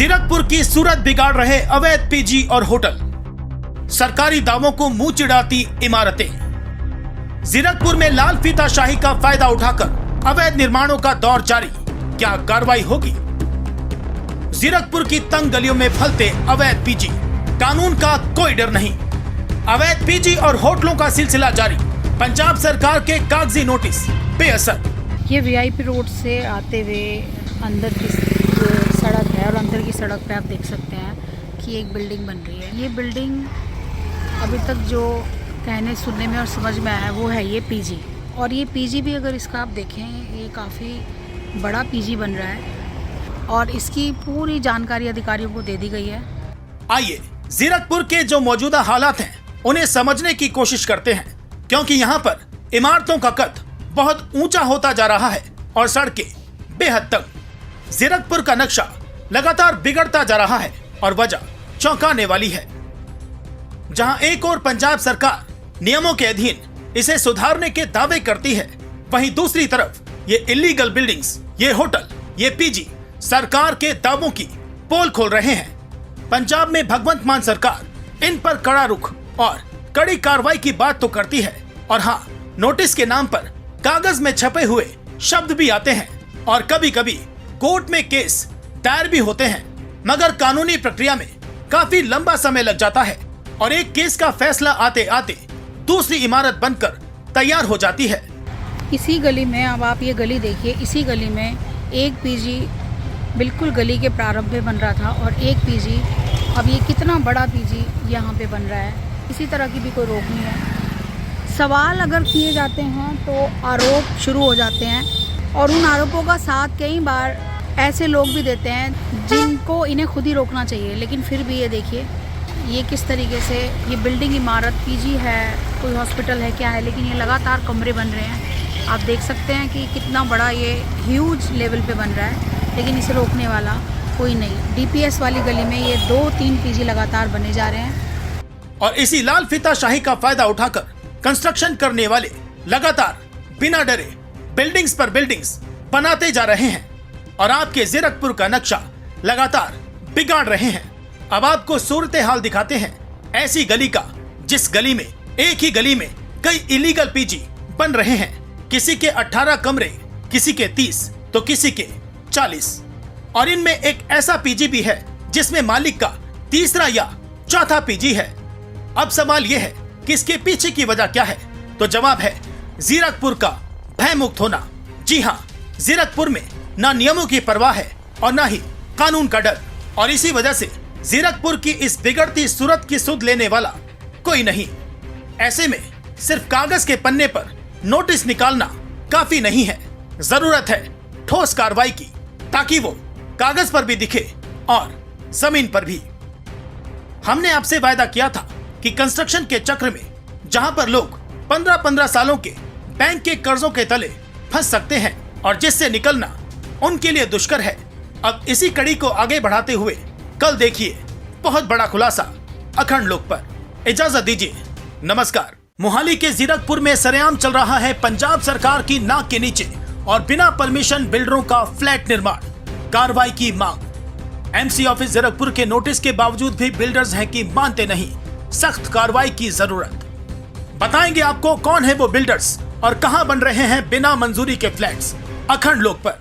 जीरकपुर की सूरत बिगाड़ रहे अवैध पीजी और होटल, सरकारी दावों को मुंह चिढ़ाती इमारतें। जीरकपुर में लाल फीताशाही का फायदा उठाकर अवैध निर्माणों का दौर जारी, क्या कार्रवाई होगी? जीरकपुर की तंग गलियों में फलते अवैध पीजी, कानून का कोई डर नहीं। अवैध पीजी और होटलों का सिलसिला जारी, पंजाब सरकार के कागजी नोटिस बेअसर। ये वीआईपी रोड से आते हुए अंदर की सड़क है और अंदर की सड़क पे आप देख सकते हैं कि एक बिल्डिंग बन रही है। ये बिल्डिंग अभी तक जो कहने सुनने में और समझ में आया है वो है ये पीजी। और ये पीजी भी अगर इसका आप देखें, ये काफ़ी बड़ा पीजी बन रहा है और इसकी पूरी जानकारी अधिकारियों को दे दी गई है। आइए जीरकपुर के जो मौजूदा हालात हैं उन्हें समझने की कोशिश करते हैं, क्योंकि यहाँ पर इमारतों का कद बहुत ऊंचा होता जा रहा है और सड़कें बेहद तंग। जीरकपुर का नक्शा लगातार बिगड़ता जा रहा है और वजह चौंकाने वाली है। जहां एक ओर पंजाब सरकार नियमों के अधीन इसे सुधारने के दावे करती है, वहीं दूसरी तरफ ये इलीगल बिल्डिंग्स, ये होटल, ये पीजी सरकार के दावों की पोल खोल रहे हैं। पंजाब में भगवंत मान सरकार इन पर कड़ा रुख और कड़ी कार्रवाई की बात तो करती है, और हाँ, नोटिस के नाम पर कागज में छपे हुए शब्द भी आते हैं और कभी कभी कोर्ट में केस दायर भी होते हैं, मगर कानूनी प्रक्रिया में काफी लंबा समय लग जाता है और एक केस का फैसला आते आते दूसरी इमारत बनकर तैयार हो जाती है। इसी गली में, अब आप ये गली देखिए, इसी गली में एक पीजी बिल्कुल गली के प्रारंभ में बन रहा था और एक पीजी, अब ये कितना बड़ा पीजी यहाँ पे बन रहा है, इसी तरह की भी कोई रोक नहीं है। सवाल अगर किए जाते हैं तो आरोप शुरू हो जाते हैं और उन आरोपों का साथ कई बार ऐसे लोग भी देते हैं जिनको इन्हें खुद ही रोकना चाहिए। लेकिन फिर भी ये देखिए, ये किस तरीके से ये बिल्डिंग, इमारत, पीजी है, कोई हॉस्पिटल है, क्या है, लेकिन ये लगातार कमरे बन रहे हैं। आप देख सकते हैं कि कितना बड़ा ये ह्यूज लेवल पे बन रहा है, लेकिन इसे रोकने वाला कोई नहीं। डीपीएस वाली गली में ये 2-3 पीजी लगातार बने जा रहे हैं और इसी लाल फीताशाही का फायदा उठाकर कंस्ट्रक्शन करने वाले लगातार बिना डरे बिल्डिंग्स पर बिल्डिंग्स बनाते जा रहे हैं और आपके जीरकपुर का नक्शा लगातार बिगाड़ रहे हैं। अब आपको सूरत हाल दिखाते हैं ऐसी गली का, जिस गली में, एक ही गली में कई इलीगल पीजी बन रहे हैं। किसी के 18 कमरे, किसी के 30 तो किसी के 40, और इनमें एक ऐसा पीजी भी है जिसमें मालिक का तीसरा या चौथा पीजी है। अब सवाल यह है कि इसके पीछे की वजह क्या है? तो जवाब है जीरकपुर का भय मुक्त होना। जी हाँ, जीरकपुर में ना नियमों की परवाह है और ना ही कानून का डर, और इसी वजह से जीरकपुर की इस बिगड़ती सूरत की सुध लेने वाला कोई नहीं। ऐसे में सिर्फ कागज के पन्ने पर नोटिस निकालना काफी नहीं है, जरूरत है ठोस कार्रवाई की, ताकि वो कागज पर भी दिखे और जमीन पर भी। हमने आपसे वायदा किया था कि कंस्ट्रक्शन के चक्र में जहां पर लोग 15-15 सालों के बैंक के कर्जों के तले फंस सकते हैं और जिससे निकलना उनके लिए दुष्कर है, अब इसी कड़ी को आगे बढ़ाते हुए कल देखिए बहुत बड़ा खुलासा अखंड लोक पर। इजाजत दीजिए, नमस्कार। मोहाली के जीरकपुर में सरेआम चल रहा है पंजाब सरकार की नाक के नीचे और बिना परमिशन बिल्डरों का फ्लैट निर्माण, कार्रवाई की मांग। एमसी ऑफिस जीरकपुर के नोटिस के बावजूद भी बिल्डर्स हैं कि मानते नहीं, सख्त कार्रवाई की जरूरत। बताएंगे आपको कौन है वो बिल्डर्स और कहां बन रहे हैं बिना मंजूरी के फ्लैट्स, अखंड लोक पर।